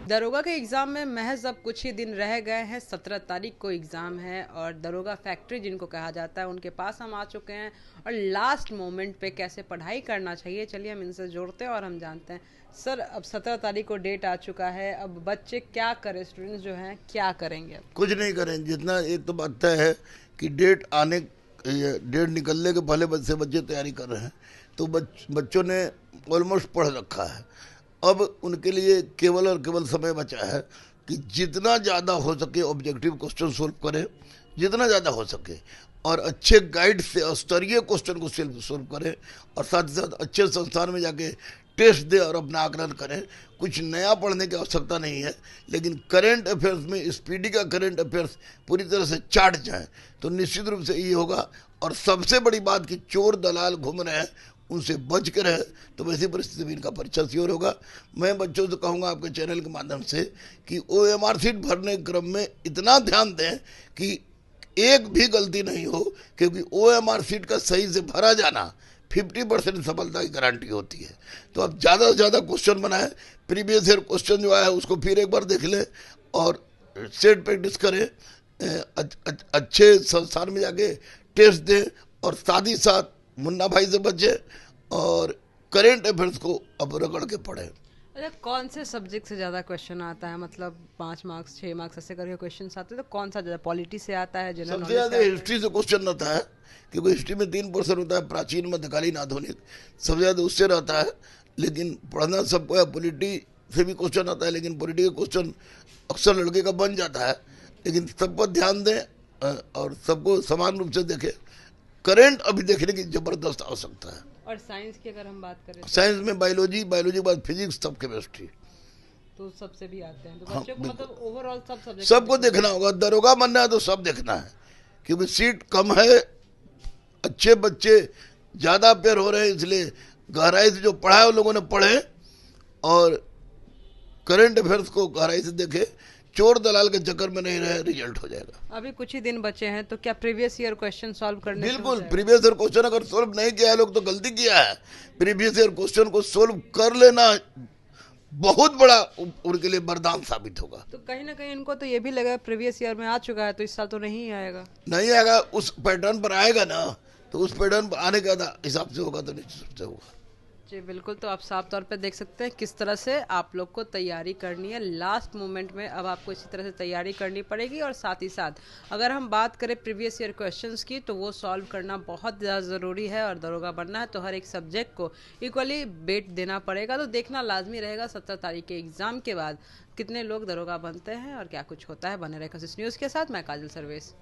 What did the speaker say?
दरोगा के एग्ज़ाम में महज अब कुछ ही दिन रह गए हैं। 17 तारीख को एग्ज़ाम है और दरोगा फैक्ट्री जिनको कहा जाता है उनके पास हम आ चुके हैं। और लास्ट मोमेंट पे कैसे पढ़ाई करना चाहिए, चलिए हम इनसे जोड़ते हैं और हम जानते हैं। सर, अब 17 तारीख को डेट आ चुका है, अब बच्चे क्या करें, स्टूडेंट्स जो हैं क्या करेंगे? कुछ नहीं करें। जितना एक तो बात तय है कि डेट निकलने के पहले बच्चे तैयारी कर रहे हैं, तो बच्चों ने ऑलमोस्ट पढ़ रखा है। अब उनके लिए केवल और केवल समय बचा है कि जितना ज़्यादा हो सके ऑब्जेक्टिव क्वेश्चन सोल्व करें, जितना ज़्यादा हो सके, और अच्छे गाइड से स्तरीय क्वेश्चन को सोल्व करें, और साथ ही साथ अच्छे संस्थान में जाके टेस्ट दे और अपना आकलन करें। कुछ नया पढ़ने की आवश्यकता नहीं है, लेकिन करंट अफेयर्स में स्पीडी का करंट अफेयर्स पूरी तरह से चाट जाए तो निश्चित रूप से ये होगा। और सबसे बड़ी बात कि चोर दलाल घूम रहे हैं, उनसे बच कर रहे, तो वैसी परिस्थिति में इनका परीक्षा श्योर होगा। मैं बच्चों से कहूँगा आपके चैनल के माध्यम से कि OMR सीट भरने के क्रम में इतना ध्यान दें कि एक भी गलती नहीं हो, क्योंकि OMR सीट का सही से भरा जाना 50% सफलता की गारंटी होती है। तो अब ज़्यादा से ज़्यादा क्वेश्चन बनाएं, प्रीवियस ईयर क्वेश्चन जो आया है उसको फिर एक बार देख लें और सेट प्रैक्टिस करें, अच्छे संस्थान में जाके टेस्ट दें, और साथ ही साथ मुन्ना भाई से बचे और करेंट अफेयर्स को अब रगड़ के पढ़ें। अच्छा, कौन से सब्जेक्ट से ज़्यादा क्वेश्चन आता है? मतलब 5 मार्क्स 6 मार्क्स ऐसे करके क्वेश्चन आते हैं, तो कौन सा ज़्यादा? पॉलिटी से आता है, जनरल सबसे नॉलेज से ज़्यादा आता है? हिस्ट्री से क्वेश्चन रहता है, क्योंकि हिस्ट्री में 3% होता है, प्राचीन, मध्यकालीन, आधुनिक। सबसे ज़्यादा उससे रहता है। लेकिन पढ़ना सबको है। पॉलिटी से भी क्वेश्चन आता है, लेकिन पॉलिटी का क्वेश्चन अक्सर लड़के का बन जाता है। लेकिन सब पर ध्यान दें और सबको समान रूप से देखें। करेंट अभी देखने की जबरदस्त आवश्यकता है। और साइंस की अगर हम बात करें तो साइंस में बायोलॉजी के बाद फिजिक्स, तब केमिस्ट्री। तो सबसे भी आते हैं, तो हाँ, बच्चों को बिल्कुल। मतलब ओवरऑल सब सब्जेक्ट सबको देखना होगा। दरोगा बनना है तो सब देखना है, क्योंकि सीट कम है, अच्छे बच्चे ज़्यादा पेयर हो रहे हैं, इसलिए गहराई से जो पढ़ा है उन लोगों ने पढ़े और करंट अफेयर्स को गहराई से देखे। चोर दलाल के चक्कर में नहीं रहे, रिजल्ट हो जाएगा। अभी कुछ ही दिन बचे हैं, तो क्या प्रीवियस ईयर क्वेश्चन सॉल्व करने से हो बिल्कुल। जाएगा? प्रीवियस ईयर क्वेश्चन अगर सोल्व नहीं किया है लोग तो गलती किया है। प्रीवियस ईयर क्वेश्चन को सोल्व कर लेना बहुत बड़ा उनके लिए वरदान साबित होगा। तो कहीं ना कहीं इनको तो ये भी लगा प्रीवियस ईयर में आ चुका है, तो इस साल तो नहीं आएगा। नहीं आएगा, उस पैटर्न पर आएगा ना, तो उस पैटर्न पर आने के हिसाब से होगा तो निश्चित रूप से होगा। जी बिल्कुल, तो आप साफ तौर पे देख सकते हैं किस तरह से आप लोग को तैयारी करनी है। लास्ट मोमेंट में अब आपको इसी तरह से तैयारी करनी पड़ेगी। और साथ ही साथ अगर हम बात करें प्रीवियस ईयर क्वेश्चंस की, तो वो सॉल्व करना बहुत ज़्यादा ज़रूरी है। और दरोगा बनना है तो हर एक सब्जेक्ट को इक्वली वेट देना पड़ेगा। तो देखना लाजमी रहेगा 17 तारीख के एग्ज़ाम के बाद कितने लोग दरोगा बनते हैं और क्या कुछ होता है। बने रहे कोशिश न्यूज़ के साथ, मैं काजल सर्वेश।